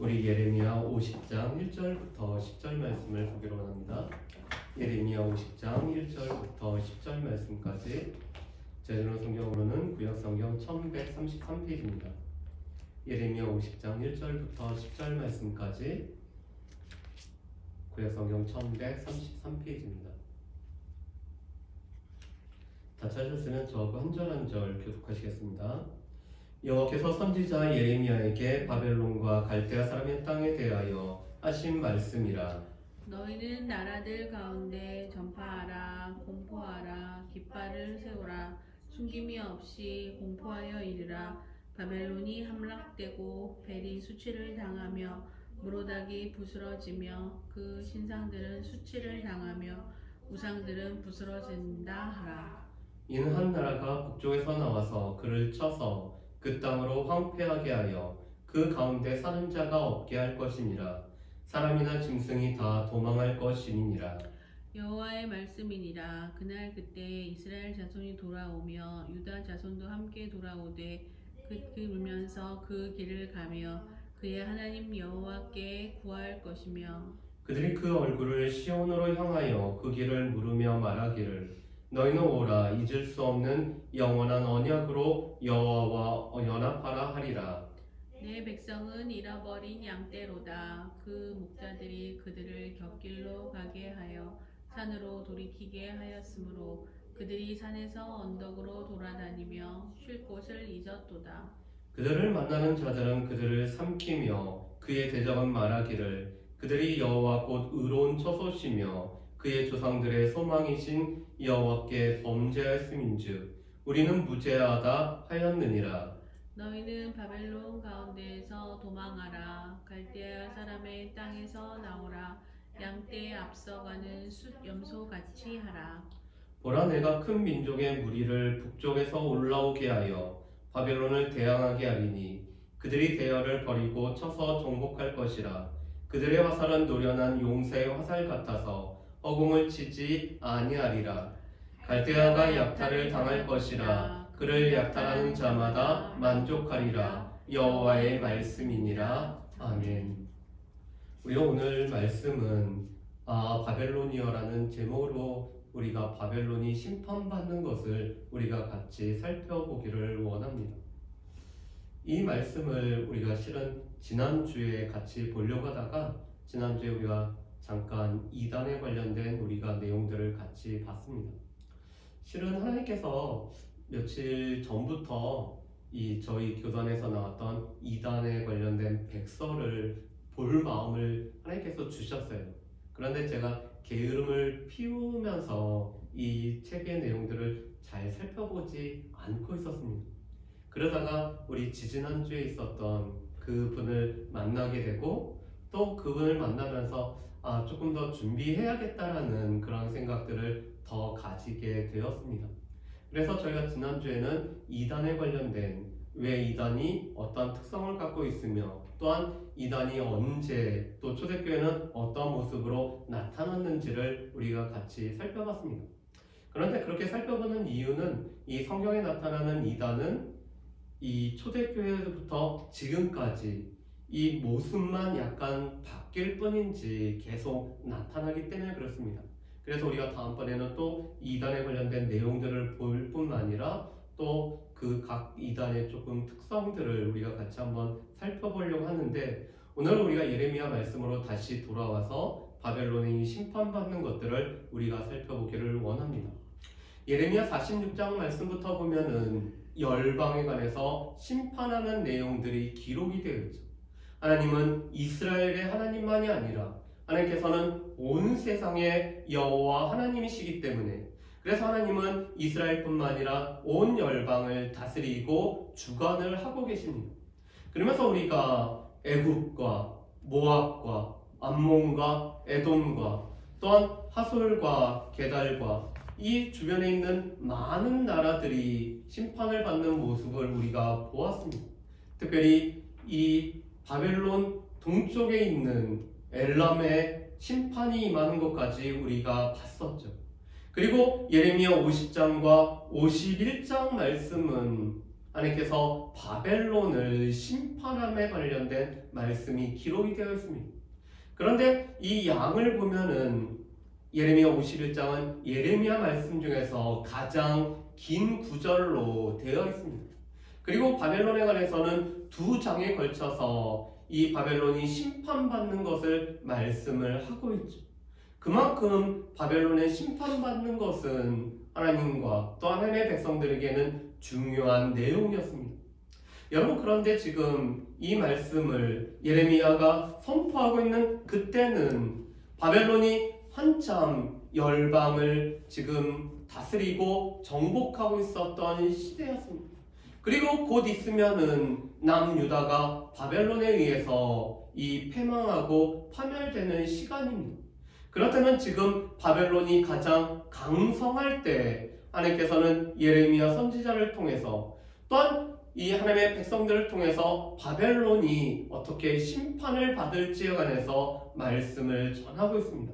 우리 예레미야 50장 1절부터 10절 말씀을 보기로 합니다. 예레미야 50장 1절부터 10절 말씀까지 제대로 성경으로는 구약 성경 1133페이지입니다. 예레미야 50장 1절부터 10절 말씀까지 구약 성경 1133페이지입니다. 다 찾으셨으면 저하고 한 절 한 절 교독하시겠습니다. 여호와께서 선지자 예레미야에게 바벨론과 갈대아 사람의 땅에 대하여 하신 말씀이라. 너희는 나라들 가운데 전파하라, 공포하라, 깃발을 세우라, 숨김이 없이 공포하여 이르라. 바벨론이 함락되고 벨이 수치를 당하며 무로닥이 부스러지며 그 신상들은 수치를 당하며 우상들은 부스러진다 하라. 이는 한 나라가 북쪽에서 나와서 그를 쳐서 그 땅으로 황폐하게 하여 그 가운데 사는 자가 없게 할 것이니라. 사람이나 짐승이 다 도망할 것이니라. 여호와의 말씀이니라. 그날 그때 이스라엘 자손이 돌아오며 유다 자손도 함께 돌아오되 울면서 그 길을 가며 그의 하나님 여호와께 구할 것이며 그들이 그 얼굴을 시온으로 향하여 그 길을 물으며 말하기를 너희는 오라, 잊을 수 없는 영원한 언약으로 여호와와 연합하라 하리라. 내 백성은 잃어버린 양떼로다. 그 목자들이 그들을 곁길로 가게 하여 산으로 돌이키게 하였으므로 그들이 산에서 언덕으로 돌아다니며 쉴 곳을 잊었도다. 그들을 만나는 자들은 그들을 삼키며 그의 대적은 말하기를 그들이 여호와 곧 의로운 처소시며 그의 조상들의 소망이신 여호와께 범죄하였음인즉 우리는 무죄하다 하였느니라. 너희는 바벨론 가운데에서 도망하라. 갈대아 사람의 땅에서 나오라. 양떼에 앞서가는 숫 염소같이 하라. 보라, 내가 큰 민족의 무리를 북쪽에서 올라오게 하여 바벨론을 대항하게 하리니 그들이 대열을 버리고 쳐서 정복할 것이라. 그들의 화살은 노련한 용사의 화살 같아서 허공을 치지 아니하리라. 갈대아가 약탈을 당할 것이라. 그를 약탈하는 자마다 만족하리라. 여호와의 말씀이니라. 아멘. 우리가 오늘 말씀은 바벨로니어라는 제목으로 우리가 바벨론이 심판받는 것을 우리가 같이 살펴보기를 원합니다. 이 말씀을 우리가 실은 지난주에 같이 보려고 하다가 지난주에 우리가 잠깐 이단에 관련된 우리가 내용들을 같이 봤습니다. 실은 하나님께서 며칠 전부터 저희 교단에서 나왔던 이단에 관련된 백서를 볼 마음을 하나님께서 주셨어요. 그런데 제가 게으름을 피우면서 이 책의 내용들을 잘 살펴보지 않고 있었습니다. 그러다가 우리 지지난주에 있었던 그분을 만나게 되고 또 그분을 만나면서 조금 더 준비해야겠다라는 그런 생각들을 더 가지게 되었습니다. 그래서 저희가 지난주에는 이단에 관련된 왜 이단이 어떤 특성을 갖고 있으며 또한 이단이 언제 또 초대교회는 어떤 모습으로 나타났는지를 우리가 같이 살펴봤습니다. 그런데 그렇게 살펴보는 이유는 이 성경에 나타나는 이단은 이 초대교회부터 지금까지 이 모습만 약간 바뀔 뿐인지 계속 나타나기 때문에 그렇습니다. 그래서 우리가 다음번에는 또 이단에 관련된 내용들을 볼 뿐만 아니라 또 그 각 이단의 조금 특성들을 우리가 같이 한번 살펴보려고 하는데 오늘 우리가 예레미야 말씀으로 다시 돌아와서 바벨론이 심판받는 것들을 우리가 살펴보기를 원합니다. 예레미야 46장 말씀부터 보면은 열방에 관해서 심판하는 내용들이 기록이 되어 있죠. 하나님은 이스라엘의 하나님만이 아니라 하나님께서는 온 세상의 여호와 하나님이시기 때문에 그래서 하나님은 이스라엘뿐만 아니라 온 열방을 다스리고 주관을 하고 계십니다. 그러면서 우리가 애굽과 모압과 암몬과 에돔과 또한 하솔과 게달과 이 주변에 있는 많은 나라들이 심판을 받는 모습을 우리가 보았습니다. 특별히 이 바벨론 동쪽에 있는 엘람의 심판이 임하는 것까지 우리가 봤었죠. 그리고 예레미야 50장과 51장 말씀은 하나님께서 바벨론을 심판함에 관련된 말씀이 기록이 되어 있습니다. 그런데 이 양을 보면은 예레미야 51장은 예레미야 말씀 중에서 가장 긴 구절로 되어 있습니다. 그리고 바벨론에 관해서는 2장에 걸쳐서 이 바벨론이 심판받는 것을 말씀을 하고 있죠. 그만큼 바벨론에 심판받는 것은 하나님과 또 하나님의 백성들에게는 중요한 내용이었습니다. 여러분, 그런데 지금 이 말씀을 예레미야가 선포하고 있는 그때는 바벨론이 한참 열방을 지금 다스리고 정복하고 있었던 시대였습니다. 그리고 곧 있으면은 남유다가 바벨론에 의해서 이 패망하고 파멸되는 시간입니다. 그렇다면 지금 바벨론이 가장 강성할 때 하나님께서는 예레미야 선지자를 통해서 또한 이 하나님의 백성들을 통해서 바벨론이 어떻게 심판을 받을지에 관해서 말씀을 전하고 있습니다.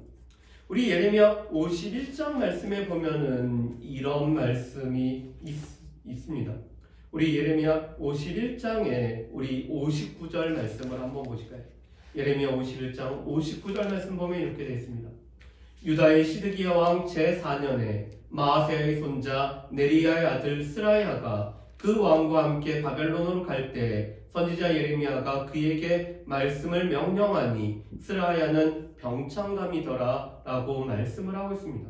우리 예레미야 51장 말씀에 보면은 이런 말씀이 있습니다. 우리 예레미야 51장에 우리 59절 말씀을 한번 보실까요? 예레미야 51장 59절 말씀 보면 이렇게 되어 있습니다. 유다의 시드기야 왕 제4년에 마아세야의 손자 네리야의 아들 스라야가 그 왕과 함께 바벨론으로 갈 때 선지자 예레미야가 그에게 말씀을 명령하니 스라야는 병창감이더라 라고 말씀을 하고 있습니다.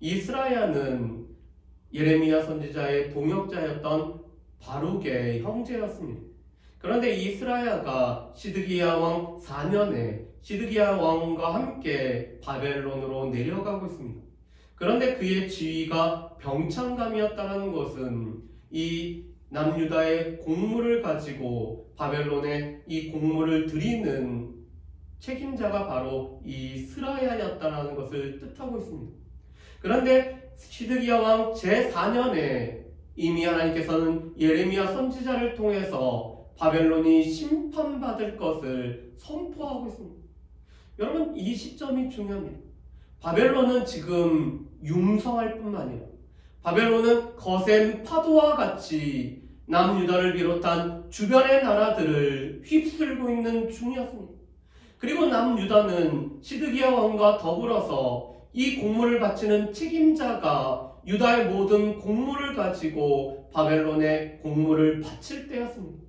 이 스라야는 예레미야 선지자의 동역자였던 바룩의 형제였습니다. 그런데 이 스라야가 시드기야 왕 4년에 시드기야 왕과 함께 바벨론으로 내려가고 있습니다. 그런데 그의 지위가 병창감이었다는 것은 이 남유다의 곡물을 가지고 바벨론에 이 곡물을 드리는 책임자가 바로 이 스라야였다는 것을 뜻하고 있습니다. 그런데 시드기야 왕 제4년에 이미 하나님께서는 예레미야 선지자를 통해서 바벨론이 심판받을 것을 선포하고 있습니다. 여러분, 이 시점이 중요합니다. 바벨론은 지금 융성할 뿐만 아니라 바벨론은 거센 파도와 같이 남유다를 비롯한 주변의 나라들을 휩쓸고 있는 중이었습니다. 그리고 남유다는 시드기야 왕과 더불어서 이 곡물을 바치는 책임자가 유다의 모든 곡물을 가지고 바벨론에 곡물을 바칠 때였습니다.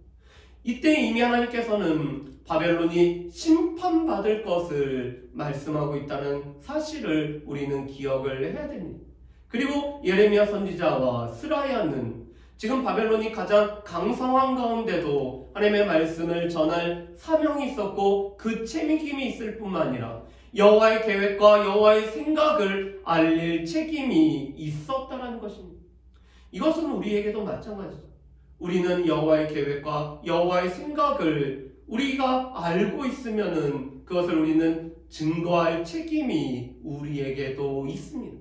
이때 이미 하나님께서는 바벨론이 심판받을 것을 말씀하고 있다는 사실을 우리는 기억을 해야 됩니다. 그리고 예레미야 선지자와 스라야는 지금 바벨론이 가장 강성한 가운데도 하나님의 말씀을 전할 사명이 있었고 그 책임이 있을 뿐만 아니라 여호와의 계획과 여호와의 생각을 알릴 책임이 있었다는 것입니다. 이것은 우리에게도 마찬가지죠. 우리는 여호와의 계획과 여호와의 생각을 우리가 알고 있으면은 그것을 우리는 증거할 책임이 우리에게도 있습니다.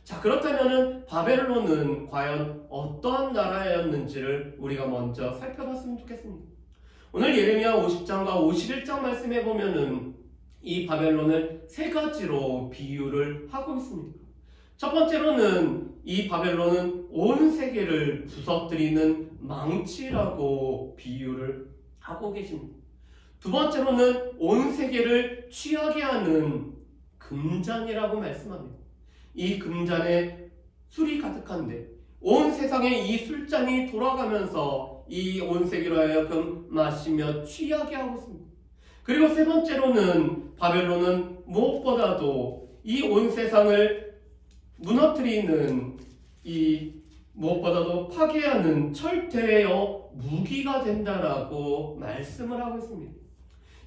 자, 그렇다면은 바벨론은 과연 어떠한 나라였는지를 우리가 먼저 살펴봤으면 좋겠습니다. 오늘 예레미야 50장과 51장 말씀해 보면은 이 바벨론을 3가지로 비유를 하고 있습니다. 첫 번째로는 이 바벨론은 온 세계를 부서뜨리는 망치라고 비유를 하고 계십니다. 두 번째로는 온 세계를 취하게 하는 금잔이라고 말씀합니다. 이 금잔에 술이 가득한데 온 세상에 이 술잔이 돌아가면서 이 온 세계로 하여금 마시며 취하게 하고 있습니다. 그리고 세 번째로는 바벨론은 무엇보다도 이 온 세상을 무너뜨리는 이 무엇보다도 파괴하는 철퇴의 무기가 된다라고 말씀을 하고 있습니다.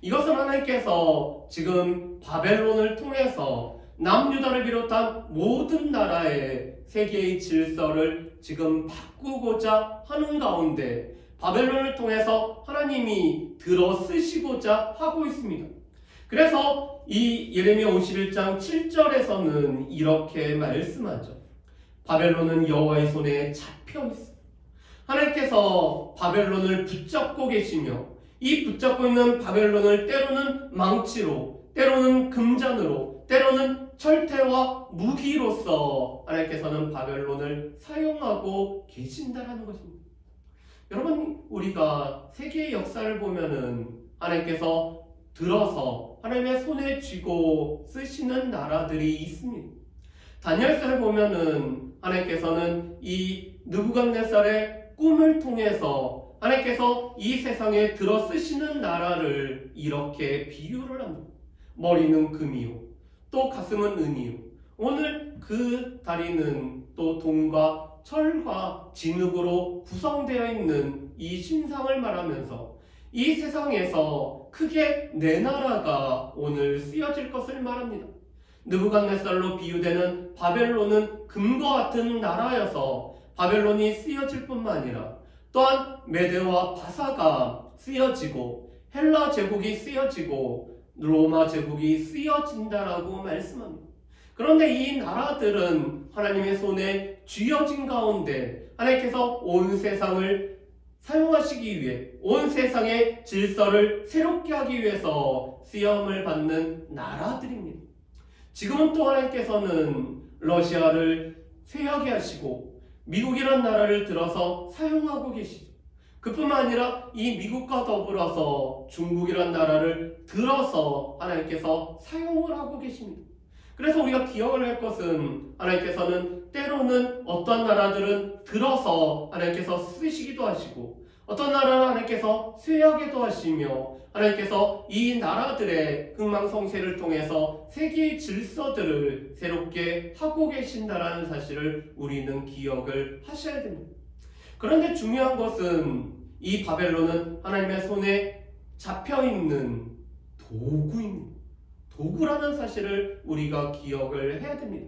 이것은 하나님께서 지금 바벨론을 통해서 남유다를 비롯한 모든 나라의 세계의 질서를 지금 바꾸고자 하는 가운데 바벨론을 통해서 하나님이 들어쓰시고자 하고 있습니다. 그래서 이 예레미야 51장 7절에서는 이렇게 말씀하죠. 바벨론은 여호와의 손에 잡혀 있어. 하나님께서 바벨론을 붙잡고 계시며 이 붙잡고 있는 바벨론을 때로는 망치로, 때로는 금잔으로, 때로는 철퇴와 무기로서 하나님께서는 바벨론을 사용하고 계신다라는 것입니다. 여러분, 우리가 세계의 역사를 보면은 하나님께서 들어서 하나님의 손에 쥐고 쓰시는 나라들이 있습니다. 다니엘서를 보면은 하나님께서는 이 느부갓네살의 꿈을 통해서 하나님께서 이 세상에 들어 쓰시는 나라를 이렇게 비유를 합니다. 머리는 금이요, 또 가슴은 은이요. 오늘 그 다리는 또 동과 철과 진흙으로 구성되어 있는 이 신상을 말하면서 이 세상에서 크게 네 나라가 오늘 쓰여질 것을 말합니다. 느부갓네살로 비유되는 바벨론은 금과 같은 나라여서 바벨론이 쓰여질 뿐만 아니라 또한 메대와 바사가 쓰여지고 헬라 제국이 쓰여지고 로마 제국이 쓰여진다라고 말씀합니다. 그런데 이 나라들은 하나님의 손에 쥐어진 가운데 하나님께서 온 세상을 사용하시기 위해, 온 세상의 질서를 새롭게 하기 위해서 쓰임을 받는 나라들입니다. 지금은 또 하나님께서는 러시아를 쇠하게 하시고 미국이란 나라를 들어서 사용하고 계시죠. 그뿐만 아니라 이 미국과 더불어서 중국이란 나라를 들어서 하나님께서 사용을 하고 계십니다. 그래서 우리가 기억을 할 것은 하나님께서는 때로는 어떤 나라들은 들어서 하나님께서 쓰시기도 하시고 어떤 나라는 하나님께서 쇠하게도 하시며 하나님께서 이 나라들의 흥망성쇠를 통해서 세계의 질서들을 새롭게 하고 계신다라는 사실을 우리는 기억을 하셔야 됩니다. 그런데 중요한 것은 이 바벨론은 하나님의 손에 잡혀있는 도구입니다. 도구라는 사실을 우리가 기억을 해야 됩니다.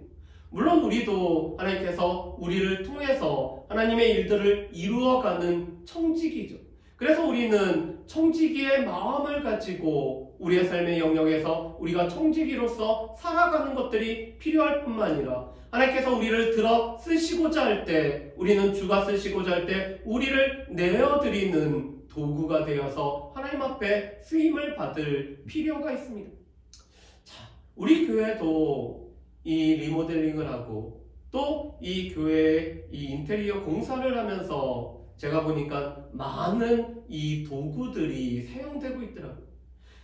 물론 우리도 하나님께서 우리를 통해서 하나님의 일들을 이루어가는 청지기죠. 그래서 우리는 청지기의 마음을 가지고 우리의 삶의 영역에서 우리가 청지기로서 살아가는 것들이 필요할 뿐만 아니라 하나님께서 우리를 들어 쓰시고자 할 때, 우리는 주가 쓰시고자 할 때 우리를 내어드리는 도구가 되어서 하나님 앞에 쓰임을 받을 필요가 있습니다. 자, 우리 교회도 이 리모델링을 하고 또 이 교회의 이 인테리어 공사를 하면서 제가 보니까 많은 이 도구들이 사용되고 있더라고요.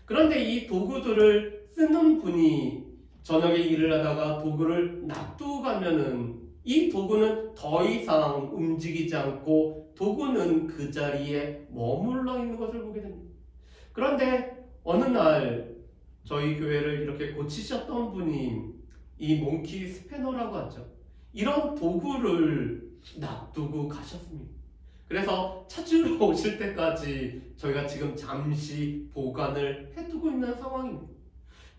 그런데 이 도구들을 쓰는 분이 저녁에 일을 하다가 도구를 놔두고 가면은 이 도구는 더 이상 움직이지 않고 도구는 그 자리에 머물러 있는 것을 보게 됩니다. 그런데 어느 날 저희 교회를 이렇게 고치셨던 분이 이 몽키 스패너라고 하죠. 이런 도구를 놔두고 가셨습니다. 그래서 찾으러 오실 때까지 저희가 지금 잠시 보관을 해두고 있는 상황입니다.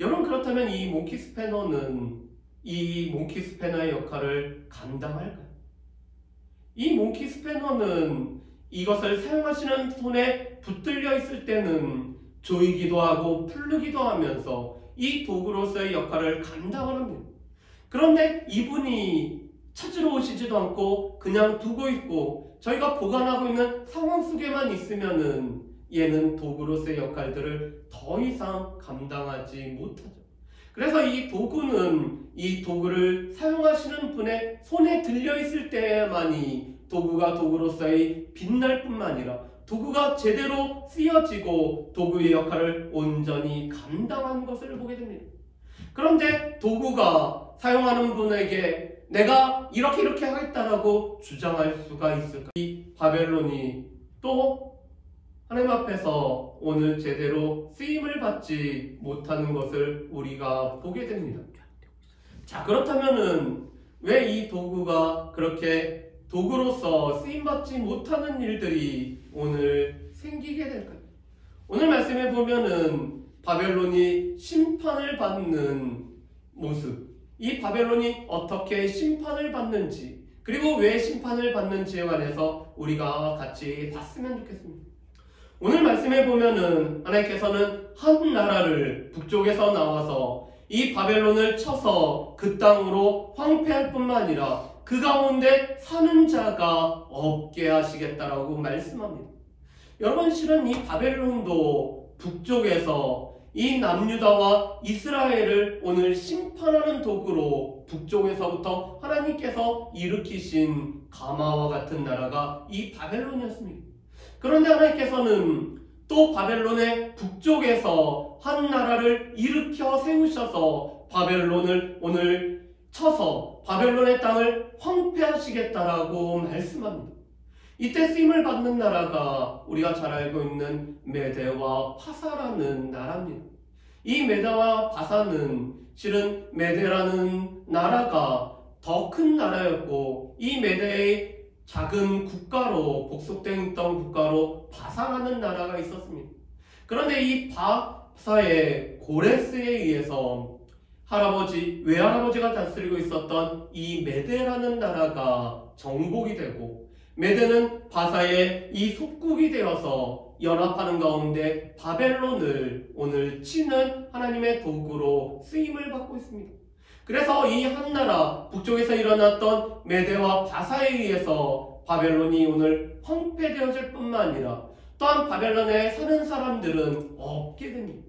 여러분, 그렇다면 이 몽키 스패너는 이 몽키 스패너의 역할을 감당할까요? 이 몽키 스패너는 이것을 사용하시는 손에 붙들려 있을 때는 조이기도 하고 풀르기도 하면서 이 도구로서의 역할을 감당을 합니다. 그런데 이분이 찾으러 오시지도 않고 그냥 두고 있고 저희가 보관하고 있는 상황 속에만 있으면은 얘는 도구로서의 역할들을 더 이상 감당하지 못하죠. 그래서 이 도구는 이 도구를 사용하시는 분의 손에 들려 있을 때만이 도구가 도구로서의 빛날 뿐만 아니라 도구가 제대로 쓰여지고 도구의 역할을 온전히 감당하는 것을 보게 됩니다. 그런데 도구가 사용하는 분에게 내가 이렇게 하겠다라고 주장할 수가 있을까? 이 바벨론이 또 하나님 앞에서 오늘 제대로 쓰임을 받지 못하는 것을 우리가 보게 됩니다. 자, 그렇다면은 왜 이 도구가 그렇게 도구로서 쓰임받지 못하는 일들이 오늘 생기게 될까요? 오늘 말씀에 보면은 바벨론이 심판을 받는 모습, 이 바벨론이 어떻게 심판을 받는지, 그리고 왜 심판을 받는지에 관해서 우리가 같이 봤으면 좋겠습니다. 오늘 말씀에 보면은 하나님께서는 한 나라를 북쪽에서 나와서 이 바벨론을 쳐서 그 땅으로 황폐할 뿐만 아니라 그 가운데 사는 자가 없게 하시겠다라고 말씀합니다. 여러분, 실은 이 바벨론도 북쪽에서 이 남유다와 이스라엘을 오늘 심판하는 도구로 북쪽에서부터 하나님께서 일으키신 가마와 같은 나라가 이 바벨론이었습니다. 그런데 하나님께서는 또 바벨론의 북쪽에서 한 나라를 일으켜 세우셔서 바벨론을 오늘 쳐서 바벨론의 땅을 황폐하시겠다라고 말씀합니다. 이때 쓰임을 받는 나라가 우리가 잘 알고 있는 메대와 파사라는 나라입니다. 이 메대와 파사는 실은 메대라는 나라가 더 큰 나라였고, 이 메대의 작은 국가로 복속되어 있던 국가로 바사라는 나라가 있었습니다. 그런데 이 바사의 고레스에 의해서 외할아버지가 다스리고 있었던 이 메대라는 나라가 정복이 되고, 메대는 바사의 이 속국이 되어서 연합하는 가운데 바벨론을 오늘 치는 하나님의 도구로 쓰임을 받고 있습니다. 그래서 이 한 나라 북쪽에서 일어났던 메대와 바사에 의해서 바벨론이 오늘 황폐되어질 뿐만 아니라 또한 바벨론에 사는 사람들은 없게 됩니다.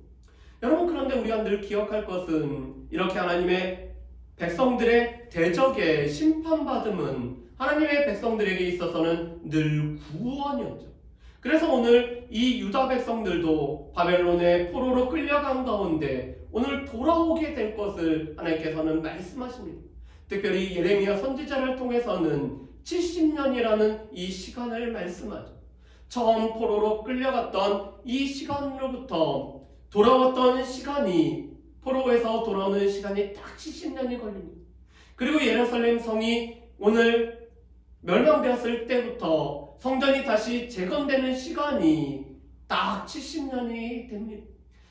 여러분, 그런데 우리가 늘 기억할 것은 이렇게 하나님의 백성들의 대적에 심판받음은 하나님의 백성들에게 있어서는 늘 구원이었죠. 그래서 오늘 이 유다 백성들도 바벨론의 포로로 끌려간 가운데 오늘 돌아오게 될 것을 하나님께서는 말씀하십니다. 특별히 예레미야 선지자를 통해서는 70년이라는 이 시간을 말씀하죠. 처음 포로로 끌려갔던 이 시간으로부터 돌아왔던 시간이, 포로에서 돌아오는 시간이 딱 70년이 걸립니다. 그리고 예루살렘 성이 오늘 멸망되었을 때부터 성전이 다시 재건되는 시간이 딱 70년이 됩니다.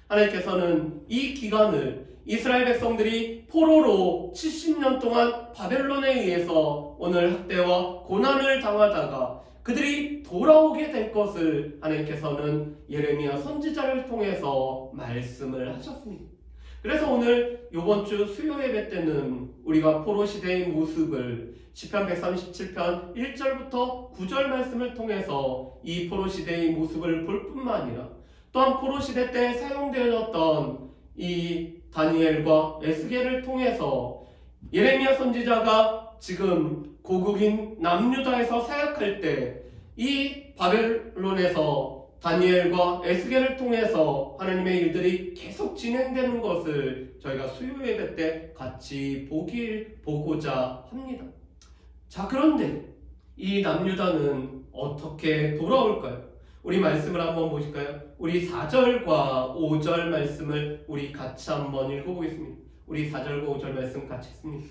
하나님께서는 이 기간을 이스라엘 백성들이 포로로 70년 동안 바벨론에 의해서 오늘 학대와 고난을 당하다가 그들이 돌아오게 될 것을 하나님께서는 예레미야 선지자를 통해서 말씀을 하셨습니다. 그래서 오늘 이번 주 수요 예배 때는 우리가 포로 시대의 모습을 시편 137편 1절부터 9절 말씀을 통해서 이 포로 시대의 모습을 볼 뿐만 아니라 또한 포로 시대 때 사용되었던 이 다니엘과 에스겔을 통해서 예레미야 선지자가 지금 고국인 남유다에서 사역할 때 이 바벨론에서 다니엘과 에스겔을 통해서 하나님의 일들이 계속 진행되는 것을 저희가 수요 예배 때 같이 보고자 합니다. 자, 그런데 이 남유다는 어떻게 돌아올까요? 우리 말씀을 한번 보실까요? 우리 4절과 5절 말씀을 우리 같이 한번 읽어보겠습니다. 우리 4절과 5절 말씀 같이 읽습니다.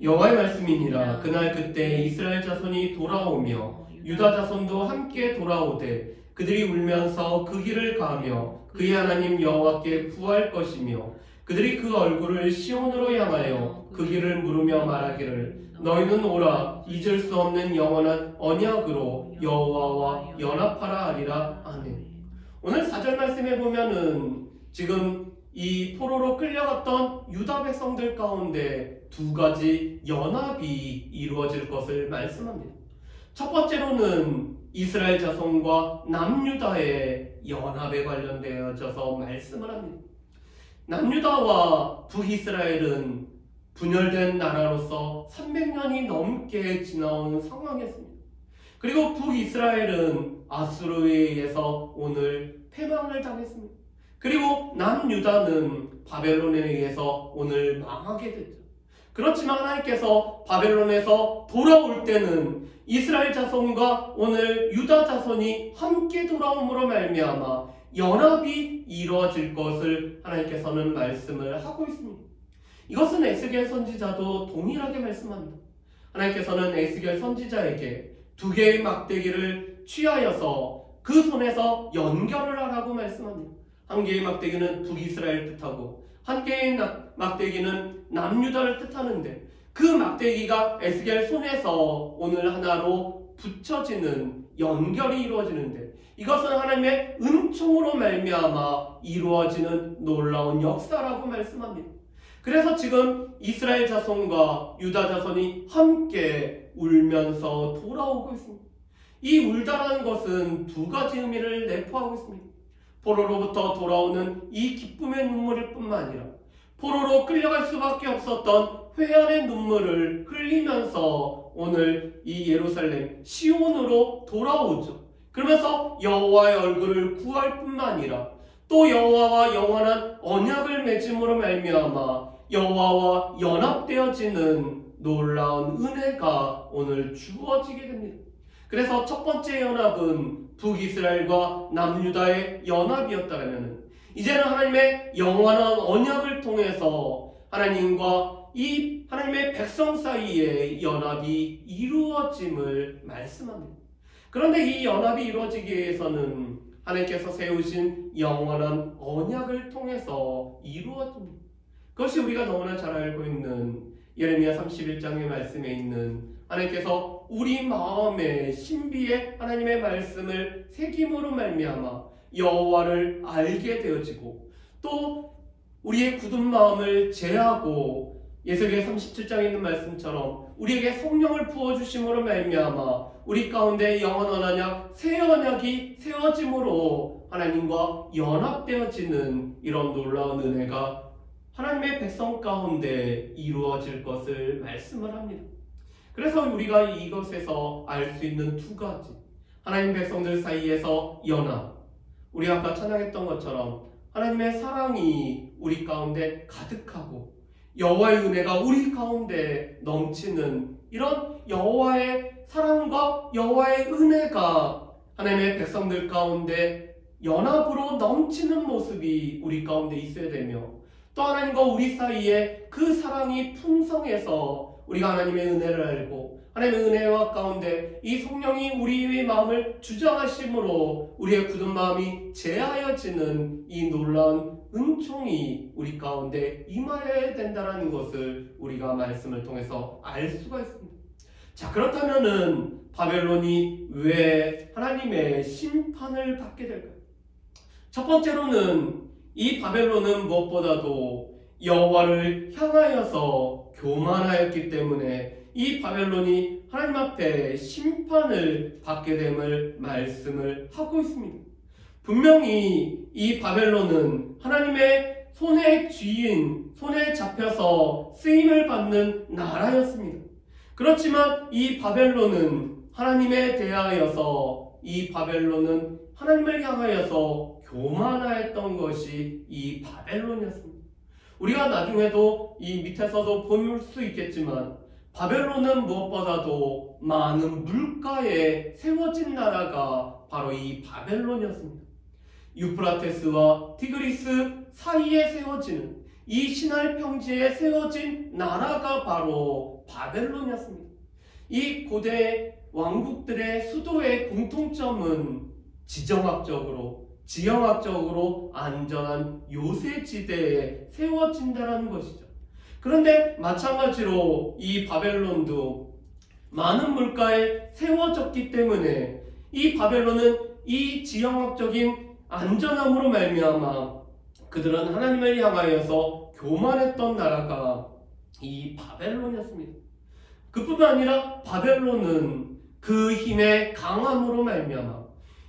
여호와의 말씀이니라. 그날 그때 이스라엘 자손이 돌아오며 유다 자손도 함께 돌아오되 그들이 울면서 그 길을 가며 그의 하나님 여호와께 구할 것이며 그들이 그 얼굴을 시온으로 향하여 그 길을 물으며 말하기를 너희는 오라 잊을 수 없는 영원한 언약으로 여호와와 연합하라 하리라. 아멘. 오늘 4절 말씀에 보면은 지금 이 포로로 끌려갔던 유다 백성들 가운데 두 가지 연합이 이루어질 것을 말씀합니다. 첫 번째로는 이스라엘 자손과 남유다의 연합에 관련되어져서 말씀을 합니다. 남유다와 북이스라엘은 분열된 나라로서 300년이 넘게 지나온 상황이었습니다. 그리고 북이스라엘은 아수르에 의해서 오늘 패망을 당했습니다. 그리고 남유다는 바벨론에 의해서 오늘 망하게 됐죠. 그렇지만 하나님께서 바벨론에서 돌아올 때는 이스라엘 자손과 오늘 유다 자손이 함께 돌아옴으로 말미암아 연합이 이루어질 것을 하나님께서는 말씀을 하고 있습니다. 이것은 에스겔 선지자도 동일하게 말씀합니다. 하나님께서는 에스겔 선지자에게 두 개의 막대기를 취하여서 그 손에서 연결을 하라고 말씀합니다. 한 개의 막대기는 북이스라엘 뜻하고 한 개의 막대기는 남유다를 뜻하는데 그 막대기가 에스겔 손에서 오늘 하나로 붙여지는 연결이 이루어지는데 이것은 하나님의 은총으로 말미암아 이루어지는 놀라운 역사라고 말씀합니다. 그래서 지금 이스라엘 자손과 유다 자손이 함께 울면서 돌아오고 있습니다. 이 울다라는 것은 두 가지 의미를 내포하고 있습니다. 포로로부터 돌아오는 이 기쁨의 눈물일 뿐만 아니라 포로로 끌려갈 수밖에 없었던 회한의 눈물을 흘리면서 오늘 이 예루살렘 시온으로 돌아오죠. 그러면서 여호와의 얼굴을 구할 뿐만 아니라 또 여호와와 영원한 언약을 맺음으로 말미암아 여호와와 연합되어지는 놀라운 은혜가 오늘 주어지게 됩니다. 그래서 첫 번째 연합은 북이스라엘과 남유다의 연합이었다면 이제는 하나님의 영원한 언약을 통해서 하나님과 이 하나님의 백성 사이의 연합이 이루어짐을 말씀합니다. 그런데 이 연합이 이루어지기 위해서는 하나님께서 세우신 영원한 언약을 통해서 이루어집니다. 그것이 우리가 너무나 잘 알고 있는 예레미야 31장의 말씀에 있는 하나님께서 우리 마음의 신비에 하나님의 말씀을 새김으로 말미암아 여호와를 알게 되어지고 또 우리의 굳은 마음을 제하고 예수의 37장에 있는 말씀처럼 우리에게 성령을 부어주심으로 말미암아 우리 가운데 영원한 언약, 새 언약이 세워짐으로 하나님과 연합되어지는 이런 놀라운 은혜가 하나님의 백성 가운데 이루어질 것을 말씀을 합니다. 그래서 우리가 이것에서 알 수 있는 두 가지, 하나님 백성들 사이에서 연합, 우리 아까 찬양했던 것처럼 하나님의 사랑이 우리 가운데 가득하고 여호와의 은혜가 우리 가운데 넘치는 이런 여호와의 사랑과 여호와의 은혜가 하나님의 백성들 가운데 연합으로 넘치는 모습이 우리 가운데 있어야 되며 또 하나님과 우리 사이에 그 사랑이 풍성해서 우리가 하나님의 은혜를 알고 하나님의 은혜와 가운데 이 성령이 우리의 마음을 주장하심으로 우리의 굳은 마음이 제하여지는 이 놀라운 은총이 우리 가운데 임하여야 된다는 것을 우리가 말씀을 통해서 알 수가 있습니다. 자, 그렇다면은 바벨론이 왜 하나님의 심판을 받게 될까요? 첫 번째로는 이 바벨론은 무엇보다도 여호와를 향하여서 교만하였기 때문에 이 바벨론이 하나님 앞에 심판을 받게 됨을 말씀을 하고 있습니다. 분명히 이 바벨론은 하나님의 손에 쥐인, 손에 잡혀서 쓰임을 받는 나라였습니다. 그렇지만 이 바벨론은 하나님에 대하여서 이 바벨론은 하나님을 향하여서 교만하였던 것이 이 바벨론이었습니다. 우리가 나중에도 이 밑에서도 볼 수 있겠지만 바벨론은 무엇보다도 많은 물가에 세워진 나라가 바로 이 바벨론이었습니다. 유프라테스와 티그리스 사이에 세워지는 이 시날 평지에 세워진 나라가 바로 바벨론이었습니다. 이 고대 왕국들의 수도의 공통점은 지정학적으로, 지형학적으로 안전한 요새지대에 세워진다는 것이죠. 그런데 마찬가지로 이 바벨론도 많은 물가에 세워졌기 때문에 이 바벨론은 이 지형학적인 안전함으로 말미암아 그들은 하나님을 향하여서 교만했던 나라가 이 바벨론이었습니다. 그뿐만 아니라 바벨론은 그 힘의 강함으로 말미암아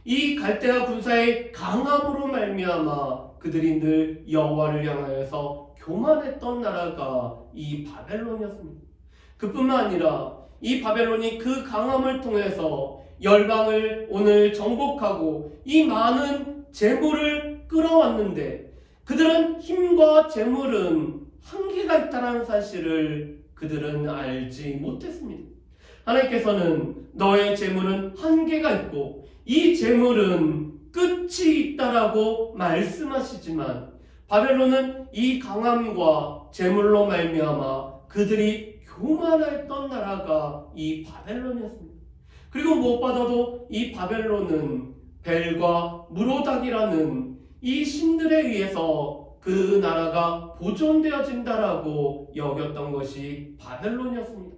이 갈대아 군사의 강함으로 말미암아 그들이 늘 여호와를 향하여서 교만했던 나라가 이 바벨론이었습니다. 그뿐만 아니라 이 바벨론이 그 강함을 통해서 열방을 오늘 정복하고 이 많은 재물을 끌어왔는데 그들은 힘과 재물은 한계가 있다는 사실을 그들은 알지 못했습니다. 하나님께서는 너의 재물은 한계가 있고 이 재물은 끝이 있다라고 말씀하시지만 바벨론은 이 강함과 재물로 말미암아 그들이 교만했던 나라가 이 바벨론이었습니다. 그리고 무엇보다도 이 바벨론은 벨과 무로닥이라는 이 신들에 의해서 그 나라가 보존되어진다라고 여겼던 것이 바벨론이었습니다.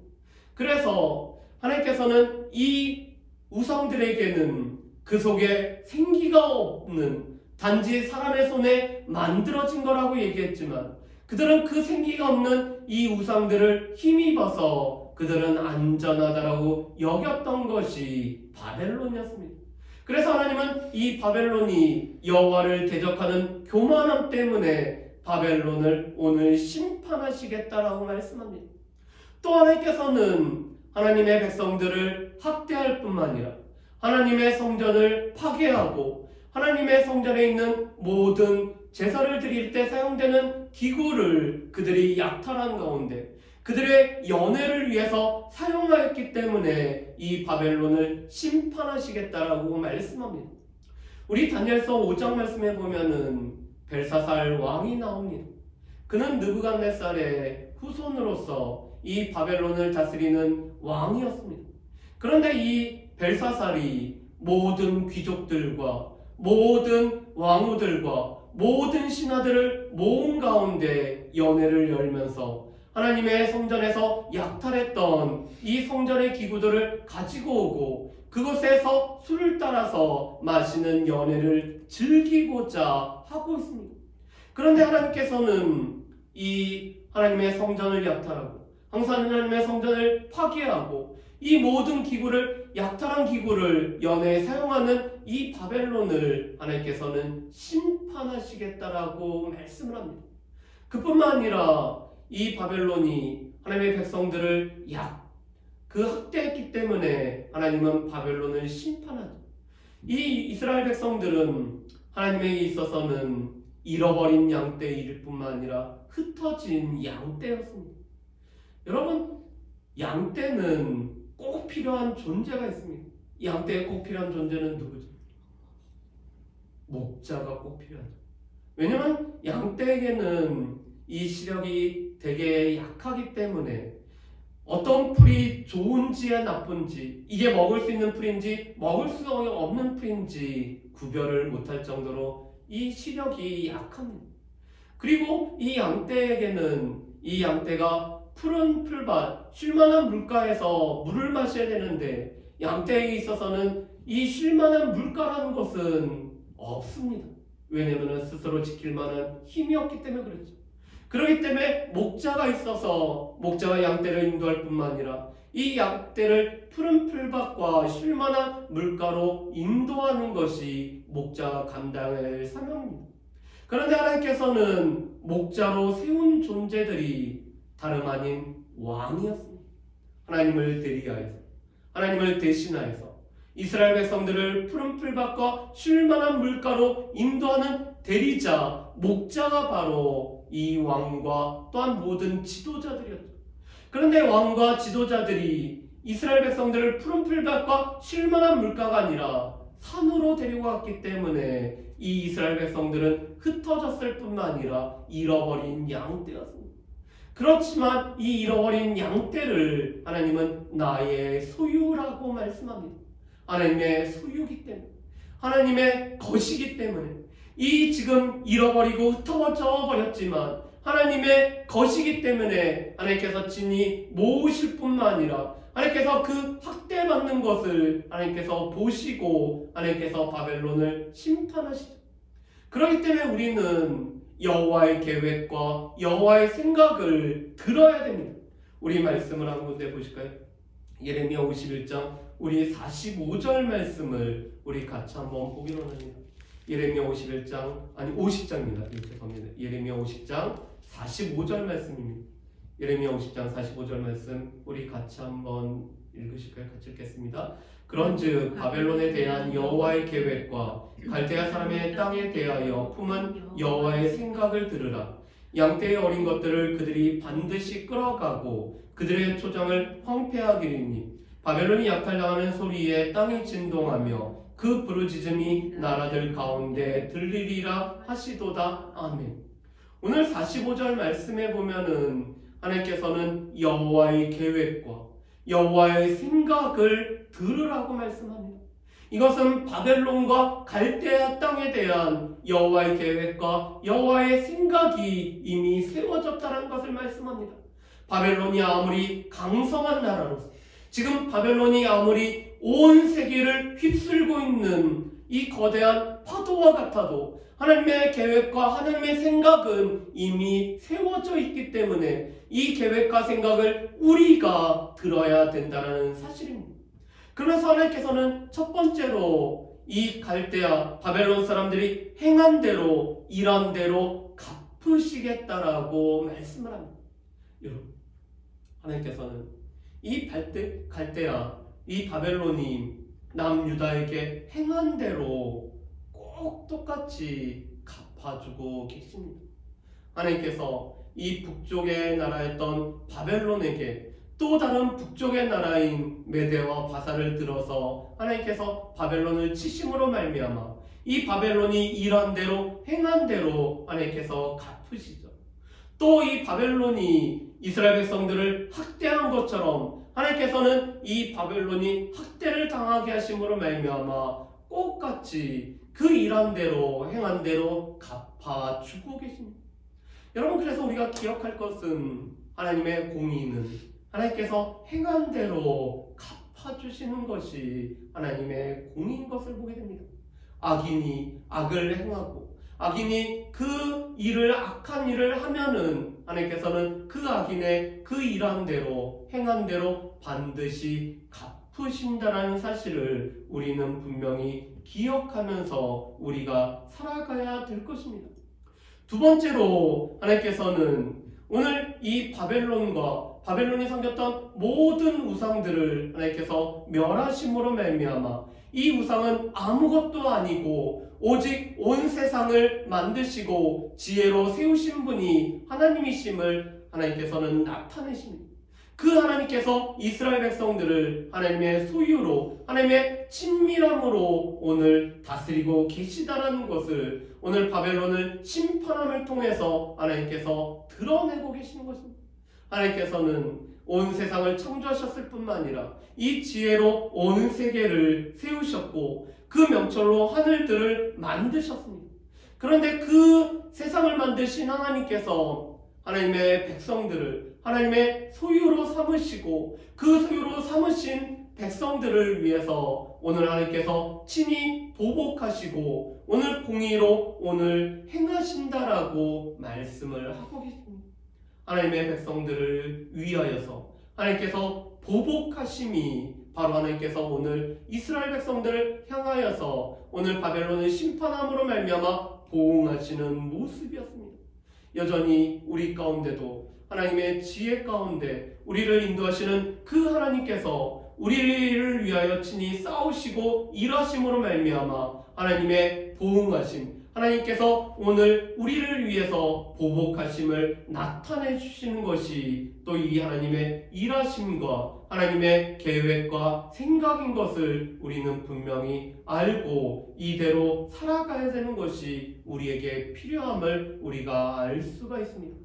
그래서 하나님께서는 이 우상들에게는 그 속에 생기가 없는 단지 사람의 손에 만들어진 거라고 얘기했지만 그들은 그 생기가 없는 이 우상들을 힘입어서 그들은 안전하다라고 여겼던 것이 바벨론이었습니다. 그래서 하나님은 이 바벨론이 여호와를 대적하는 교만함 때문에 바벨론을 오늘 심판하시겠다라고 말씀합니다. 또 하나님께서는 하나님의 백성들을 학대할 뿐만 아니라 하나님의 성전을 파괴하고 하나님의 성전에 있는 모든 제사를 드릴 때 사용되는 기구를 그들이 약탈한 가운데 그들의 연회를 위해서 사용하였기 때문에 이 바벨론을 심판하시겠다라고 말씀합니다. 우리 다니엘서 5장 말씀에 보면은 벨사살 왕이 나옵니다. 그는 느부갓네살의 후손으로서 이 바벨론을 다스리는 왕이었습니다. 그런데 이 벨사살이 모든 귀족들과 모든 왕후들과 모든 신하들을 모은 가운데 연회를 열면서 하나님의 성전에서 약탈했던 이 성전의 기구들을 가지고 오고 그곳에서 술을 따라서 마시는 연회를 즐기고자 하고 있습니다. 그런데 하나님께서는 이 하나님의 성전을 약탈하고 항상 하나님의 성전을 파괴하고 이 모든 기구를 약탈한 기구를 연회에 사용하는 이 바벨론을 하나님께서는 심판하시겠다라고 말씀을 합니다. 그뿐만 아니라 이 바벨론이 하나님의 백성들을 학대했기 때문에 하나님은 바벨론을 심판하죠. 이 이스라엘 백성들은 하나님에게 있어서는 잃어버린 양떼일 뿐만 아니라 흩어진 양떼였습니다. 여러분, 양떼는 꼭 필요한 존재가 있습니다. 양떼에 꼭 필요한 존재는 누구죠? 목자가 꼭 필요하죠. 왜냐하면 양떼에게는 이 시력이 되게 약하기 때문에 어떤 풀이 좋은지 나쁜지, 이게 먹을 수 있는 풀인지 먹을 수 없는 풀인지 구별을 못할 정도로 이 시력이 약합니다. 그리고 이 양떼에게는 이 양떼가 푸른 풀밭, 쉴만한 물가에서 물을 마셔야 되는데 양떼에게 있어서는 이 쉴만한 물가라는 것은 없습니다. 왜냐하면 스스로 지킬 만한 힘이 없기 때문에 그렇죠. 그렇기 때문에 목자가 있어서 목자가 양떼를 인도할 뿐만 아니라 이 양떼를 푸른 풀밭과 쉴만한 물가로 인도하는 것이 목자가 감당할 사명입니다. 그런데 하나님께서는 목자로 세운 존재들이 다름 아닌 왕이었습니다. 하나님을 대리하여서, 하나님을 대신하여서 이스라엘 백성들을 푸른 풀밭과 쉴만한 물가로 인도하는 대리자, 목자가 바로 이 왕과 또한 모든 지도자들이었죠. 그런데 왕과 지도자들이 이스라엘 백성들을 푸른 풀밭과 쉴만한 물가가 아니라 산으로 데리고 갔기 때문에 이 이스라엘 백성들은 흩어졌을 뿐만 아니라 잃어버린 양떼였습니다. 그렇지만 이 잃어버린 양떼를 하나님은 나의 소유라고 말씀합니다. 하나님의 소유이기 때문에, 하나님의 것이기 때문에, 이 지금 잃어버리고 흩어져 버렸지만 하나님의 것이기 때문에 하나님께서 친히 모으실 뿐만 아니라 하나님께서 그 학대받는 것을 하나님께서 보시고 하나님께서 바벨론을 심판하시죠. 그렇기 때문에 우리는 여호와의 계획과 여호와의 생각을 들어야 됩니다. 우리 말씀을 한 군데 보실까요? 예레미야 51장 우리 45절 말씀을 우리 같이 한번 보기로 합니다. 예레미야 50장입니다. 죄송합니다. 예레미야 50장 45절 말씀입니다. 예레미야 50장 45절 말씀 우리 같이 한번 읽으실까요? 같이 읽겠습니다. 그런즉 바벨론에 대한 여호와의 계획과 갈대아 사람의 땅에 대하여 품은 여호와의 생각을 들으라. 양떼의 어린 것들을 그들이 반드시 끌어가고 그들의 초장을 황폐하기리니 바벨론이 약탈당하는 소리에 땅이 진동하며 그 부르짖음이 나라들 가운데 들리리라 하시도다. 아멘. 오늘 45절 말씀에 보면은 하나님께서는 여호와의 계획과 여호와의 생각을 들으라고 말씀합니다. 이것은 바벨론과 갈대아 땅에 대한 여호와의 계획과 여호와의 생각이 이미 세워졌다는 것을 말씀합니다. 바벨론이 아무리 강성한 나라로서, 지금 바벨론이 아무리 온 세계를 휩쓸고 있는 이 거대한 파도와 같아도 하나님의 계획과 하나님의 생각은 이미 세워져 있기 때문에 이 계획과 생각을 우리가 들어야 된다는 사실입니다. 그래서 하나님께서는 첫 번째로 이 갈대아 바벨론 사람들이 행한 대로 일한 대로 갚으시겠다라고 말씀을 합니다. 여러분, 하나님께서는 이 갈대아 이 바벨론이 남유다에게 행한 대로 꼭 똑같이 갚아주고 계십니다. 하나님께서 이 북쪽의 나라였던 바벨론에게 또 다른 북쪽의 나라인 메대와 바사를 들어서 하나님께서 바벨론을 치심으로 말미암아 이 바벨론이 일한 대로 행한 대로 하나님께서 갚으시죠. 또 이 바벨론이 이스라엘 백성들을 학대한 것처럼 하나님께서는 이 바벨론이 학대를 당하게 하심으로 말미암아 똑같이 그 일한 대로 행한 대로 갚아주고 계십니다. 여러분, 그래서 우리가 기억할 것은 하나님의 공의는 하나님께서 행한 대로 갚아주시는 것이 하나님의 공의인 것을 보게 됩니다. 악인이 악을 행하고 악인이 그 일을 악한 일을 하면은 하나님께서는 그 악인의 그 일한 대로 행한 대로 반드시 갚으신다는 사실을 우리는 분명히 기억하면서 우리가 살아가야 될 것입니다. 두 번째로 하나님께서는 오늘 이 바벨론이 섬겼던 모든 우상들을 하나님께서 멸하심으로 말미암아 이 우상은 아무것도 아니고 오직 온 세상을 만드시고 지혜로 세우신 분이 하나님이심을 하나님께서는 나타내십니다. 그 하나님께서 이스라엘 백성들을 하나님의 소유로 하나님의 친밀함으로 오늘 다스리고 계시다라는 것을 오늘 바벨론을 심판함을 통해서 하나님께서 드러내고 계시는 것입니다. 하나님께서는 온 세상을 창조하셨을 뿐만 아니라 이 지혜로 온 세계를 세우셨고 그 명철로 하늘들을 만드셨습니다. 그런데 그 세상을 만드신 하나님께서 하나님의 백성들을 하나님의 소유로 삼으시고 그 소유로 삼으신 백성들을 위해서 오늘 하나님께서 친히 보복하시고 오늘 공의로 오늘 행하신다라고 말씀을 하고 계십니다. 하나님의 백성들을 위하여서 하나님께서 보복하심이 바로 하나님께서 오늘 이스라엘 백성들을 향하여서 오늘 바벨론을 심판함으로 말미암아 보응하시는 모습이었습니다. 여전히 우리 가운데도 하나님의 지혜 가운데 우리를 인도하시는 그 하나님께서 우리를 위하여 친히 싸우시고 일하심으로 말미암아 하나님의 보응하심, 하나님께서 오늘 우리를 위해서 보복하심을 나타내 주시는 것이 또 이 하나님의 일하심과 하나님의 계획과 생각인 것을 우리는 분명히 알고 이대로 살아가야 되는 것이 우리에게 필요함을 우리가 알 수가 있습니다.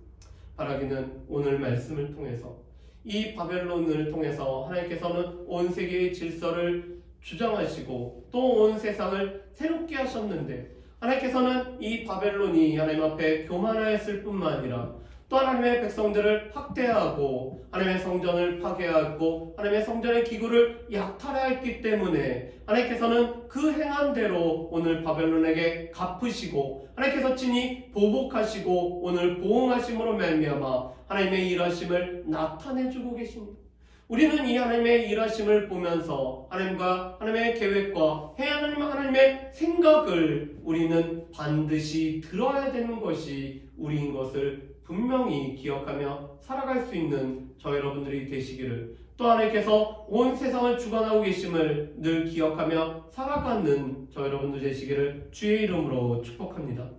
바라기는 오늘 말씀을 통해서 이 바벨론을 통해서 하나님께서는 온 세계의 질서를 주장하시고 또 온 세상을 새롭게 하셨는데 하나님께서는 이 바벨론이 하나님 앞에 교만하였을 뿐만 아니라 또 하나님의 백성들을 학대하고 하나님의 성전을 파괴하고 하나님의 성전의 기구를 약탈하였기 때문에 하나님께서는 그 행한 대로 오늘 바벨론에게 갚으시고 하나님께서 친히 보복하시고 오늘 보응하심으로 말미암아 하나님의 일하심을 나타내주고 계십니다. 우리는 이 하나님의 일하심을 보면서 하나님과 하나님의 계획과 하나님의 생각을 우리는 반드시 들어야 되는 것이 우리인 것을 분명히 기억하며 살아갈 수 있는 저 여러분들이 되시기를, 또 하나님께서 온 세상을 주관하고 계심을 늘 기억하며 살아가는 저 여러분들 되시기를 주의 이름으로 축복합니다.